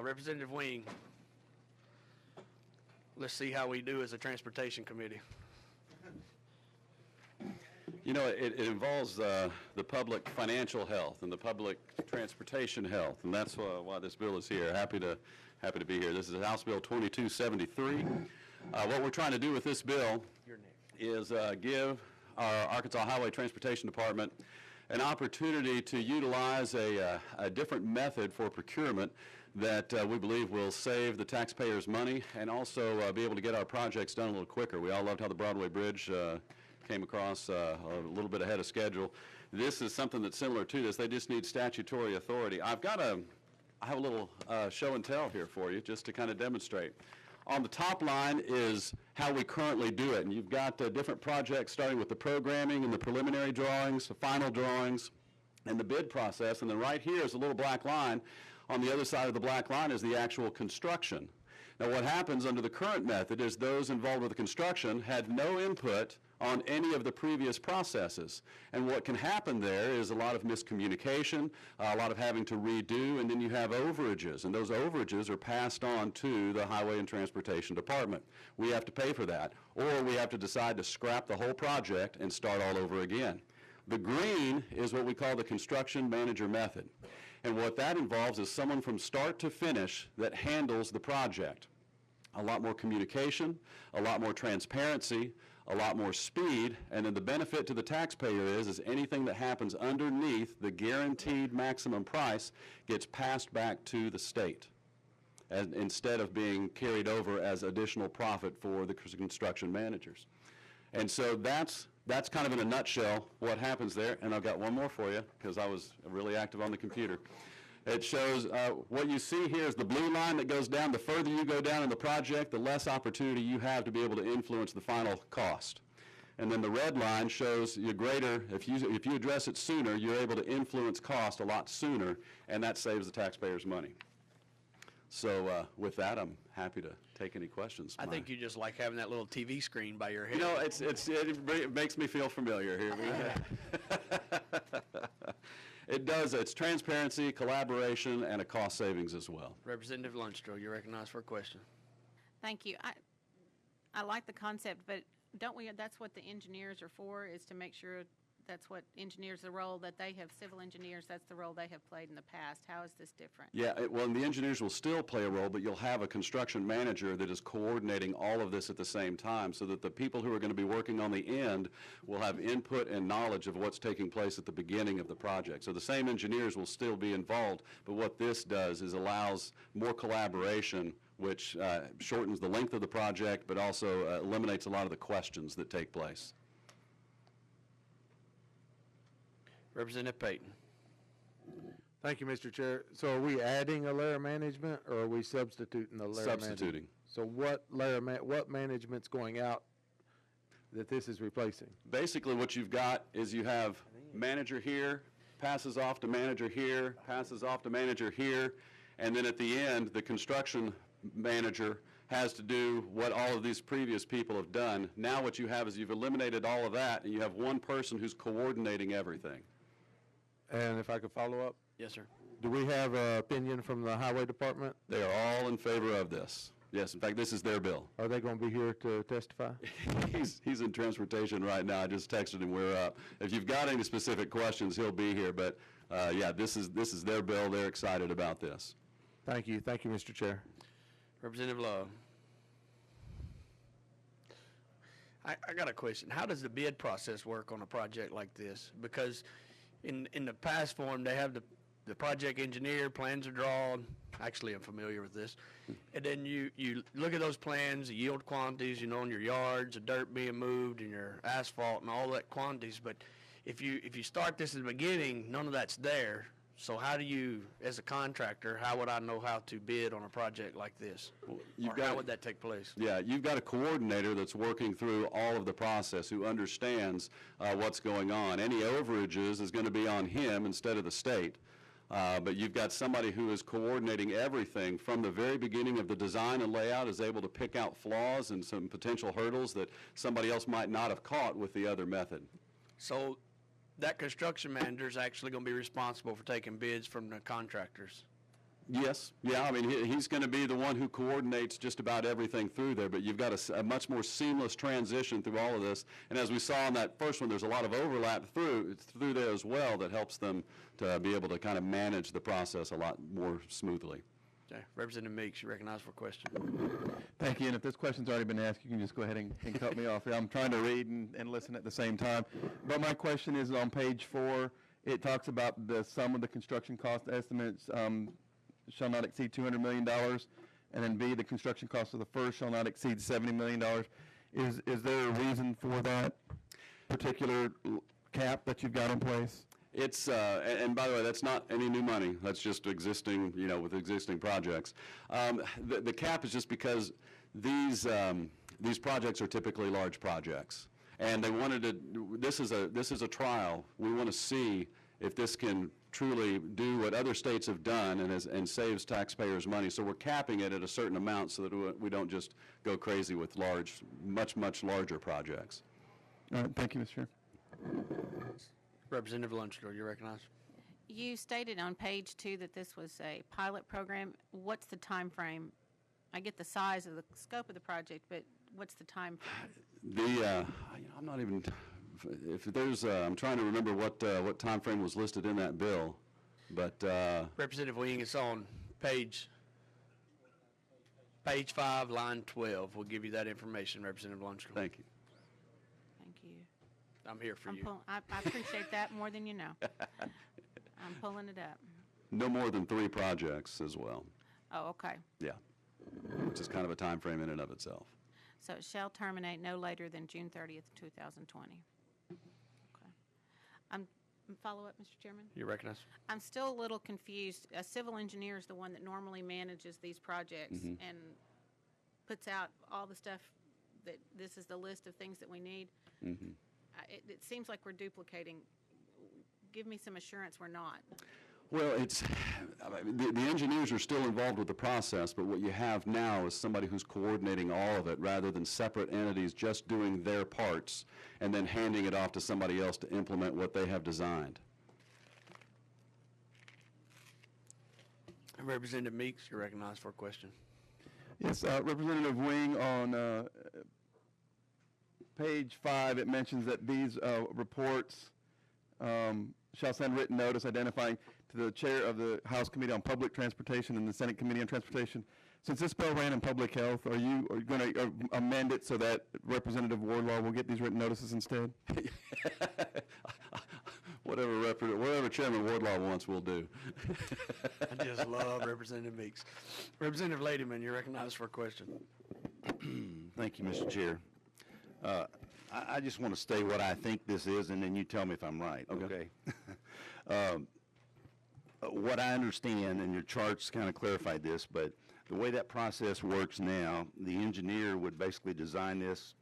Representative Wing, let's see how we do as a transportation committee. You know, it involves the public financial health and the public transportation health, and that's why this bill is here. Happy to be here. This is House Bill 2273. What we're trying to do with this bill is give our Arkansas Highway Transportation Department an opportunity to utilize a different method for procurement that we believe will save the taxpayers money and also be able to get our projects done a little quicker. We all loved how the Broadway Bridge came across a little bit ahead of schedule. This is something that's similar to this. They just need statutory authority. I have a little show and tell here for you just to kind of demonstrate. On the top line is how we currently do it, and you've got different projects starting with the programming and the preliminary drawings, the final drawings, and the bid process, and then right here is a little black line. On the other side of the black line is the actual construction. Now what happens under the current method is those involved with the construction had no input on any of the previous processes. And what can happen there is a lot of miscommunication, a lot of having to redo, and then you have overages. And those overages are passed on to the Highway and Transportation Department. We have to pay for that. Or we have to decide to scrap the whole project and start all over again. The green is what we call the construction manager method. And what that involves is someone from start to finish that handles the project. A lot more communication, a lot more transparency, a lot more speed, and then the benefit to the taxpayer is anything that happens underneath the guaranteed maximum price gets passed back to the state, and instead of being carried over as additional profit for the construction managers. And so that's kind of in a nutshell what happens there. And I've got one more for you because I was really active on the computer. It shows what you see here is the blue line that goes down. The further you go down in the project, the less opportunity you have to be able to influence the final cost. And then the red line shows you greater, if you address it sooner, you're able to influence cost a lot sooner, and that saves the taxpayers money. So with that, I'm happy to take any questions. I think you just like having that little TV screen by your head. You know, it makes me feel familiar here. It does. It's transparency, collaboration, and a cost savings as well. Representative Lundstrom, you're recognized for a question. Thank you. I like the concept, but don't we, that's what the engineers are for, is to make sure that's what engineers, the role that they have, civil engineers, that's the role they have played in the past. How is this different? Yeah, well, and the engineers will still play a role, but you'll have a construction manager that is coordinating all of this at the same time so that the people who are going to be working on the end will have input and knowledge of what's taking place at the beginning of the project. So the same engineers will still be involved, but what this does is allows more collaboration, which shortens the length of the project, but also eliminates a lot of the questions that take place. Representative Payton. Thank you, Mr. Chair. So are we adding a layer management, or are we substituting the layer Substituting. management? So what management's going out that this is replacing? Basically what you've got is you have manager here, passes off to manager here, passes off to manager here, and then at the end the construction manager has to do what all of these previous people have done. Now what you have is you've eliminated all of that and you have one person who's coordinating everything. And if I could follow up, Yes, sir. do we have an opinion from the Highway Department? They are all in favor of this. Yes, in fact, this is their bill. Are they going to be here to testify? He's in transportation right now. I just texted him we're up. If you've got any specific questions, he'll be here. But yeah, this is their bill. They're excited about this. Thank you. Thank you, Mr. Chair. Representative Love. I got a question. How does the bid process work on a project like this? Because in the past form, they have the project engineer, plans are drawn. Actually, I'm familiar with this. And then you look at those plans, the yield quantities, you know, in your yards, the dirt being moved, and your asphalt and all that quantities. But if you start this at the beginning, none of that's there. So how do you, as a contractor, how would I know how to bid on a project like this? How would that take place? Yeah, you've got a coordinator that's working through all of the process who understands what's going on. Any overages is going to be on him instead of the state. But you've got somebody who is coordinating everything from the very beginning of the design and layout, is able to pick out flaws and some potential hurdles that somebody else might not have caught with the other method. So that construction manager is actually going to be responsible for taking bids from the contractors. Yes, yeah, I mean, he's going to be the one who coordinates just about everything through there, but you've got a much more seamless transition through all of this. And as we saw in that first one, there's a lot of overlap through there as well that helps them to be able to kind of manage the process a lot more smoothly. Okay, Representative Meeks, you recognize for a question. Thank you, and if this question's already been asked, you can just go ahead and cut me off. I'm trying to read and listen at the same time. But my question is on page 4. It talks about the sum of the construction cost estimates shall not exceed $200 million, and then B, the construction cost of the first shall not exceed $70 million. Is there a reason for that particular cap that you've got in place? It's, and by the way, that's not any new money. That's just existing, with existing projects. The cap is just because these projects are typically large projects. And they wanted to, this is a trial. We want to see if this can truly do what other states have done and saves taxpayers money. So we're capping it at a certain amount so that we don't just go crazy with much larger projects. All right, thank you, Mr. Chair. Representative Lunchfield, you recognize. You stated on page 2 that this was a pilot program. What's the time frame? I get the size of the scope of the project, but what's the time frame? I'm not even, if there's, I'm trying to remember what time frame was listed in that bill, but. Representative Wing, it's on page 5, line 12. We'll give you that information, Representative Lunchfield. Thank you. Thank you. I'm here for you. I appreciate that more than you know. I'm pulling it up. No more than 3 projects as well. Oh, okay. Yeah, which is kind of a time frame in and of itself. So it shall terminate no later than June 30th, 2020. Okay. Follow up, Mr. Chairman? You recognize. I'm still a little confused. A civil engineer is the one that normally manages these projects and puts out all the stuff that this is the list of things that we need. It seems like we're duplicating. Give me some assurance we're not. Well, the engineers are still involved with the process, but what you have now is somebody who's coordinating all of it rather than separate entities just doing their parts and then handing it off to somebody else to implement what they have designed. Representative Meeks, you're recognized for a question. Yes, Representative Wing, on page 5, it mentions that these reports shall send written notice identifying to the chair of the House Committee on Public Transportation and the Senate Committee on Transportation. Since this bill ran in public health, are you going to amend it so that Representative Wardlaw will get these written notices instead? Whatever Chairman Wardlaw wants, we'll do. I just love Representative Meeks. Representative Ladyman, you're recognized for a question. Thank you, Mr. Chair. I just want to state what I think this is, and then you tell me if I'm right, okay? What I understand, and your charts kind of clarified this, but the way that process works now, the engineer would basically design this.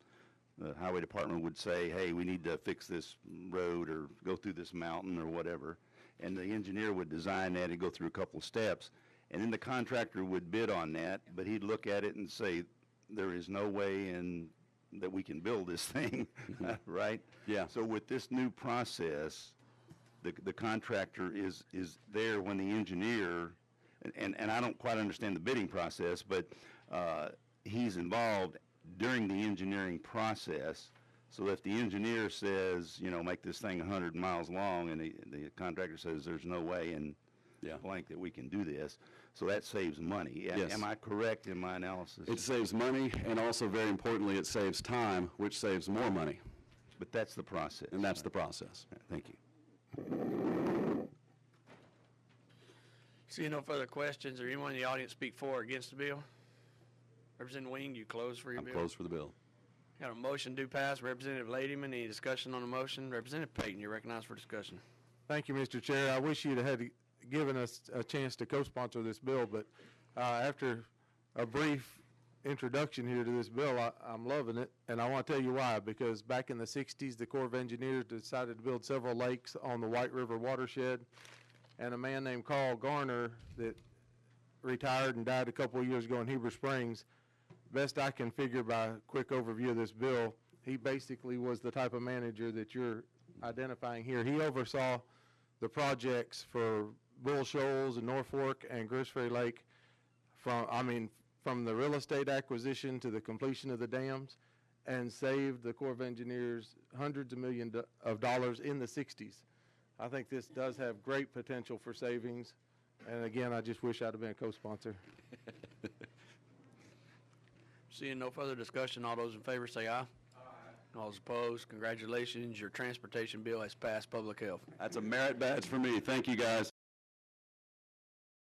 The highway department would say, hey, we need to fix this road or go through this mountain or whatever. And the engineer would design that and go through a couple of steps. And then the contractor would bid on that, but he'd look at it and say, there is no way that we can build this thing, right? Yeah. So with this new process, the contractor is there when the engineer, and I don't quite understand the bidding process, but he's involved during the engineering process. So if the engineer says, make this thing 100 miles long, and the contractor says there's no way in blank that we can do this, so that saves money. Yes. Am I correct in my analysis? It saves money, and also, very importantly, it saves time, which saves more money. But that's the process. And that's the process. Thank you. Seeing no further questions, or anyone in the audience speak for or against the bill? Representative Wing, you close for your I'm bill? closed for the bill. Got a motion do pass. Representative Ladyman, any discussion on the motion? Representative Payton, you're recognized for discussion. Thank you, Mr. Chair. I wish you'd had given us a chance to co-sponsor this bill, but after a brief introduction here to this bill, I'm loving it, and I want to tell you why. Because back in the 60s, the Corps of Engineers decided to build several lakes on the White River watershed, and a man named Carl Garner that retired and died a couple of years ago in Heber Springs, best I can figure by a quick overview of this bill, he basically was the type of manager that you're identifying here. He oversaw the projects for Bull Shoals and Norfolk and Grosse Ferry Lake from the real estate acquisition to the completion of the dams, and saved the Corps of Engineers hundreds of millions of dollars in the 60s. I think this does have great potential for savings. And again, I just wish I'd have been a co-sponsor. Seeing no further discussion, all those in favor say aye. Aye. All those opposed, congratulations. Your transportation bill has passed public health. That's a merit badge for me. Thank you, guys.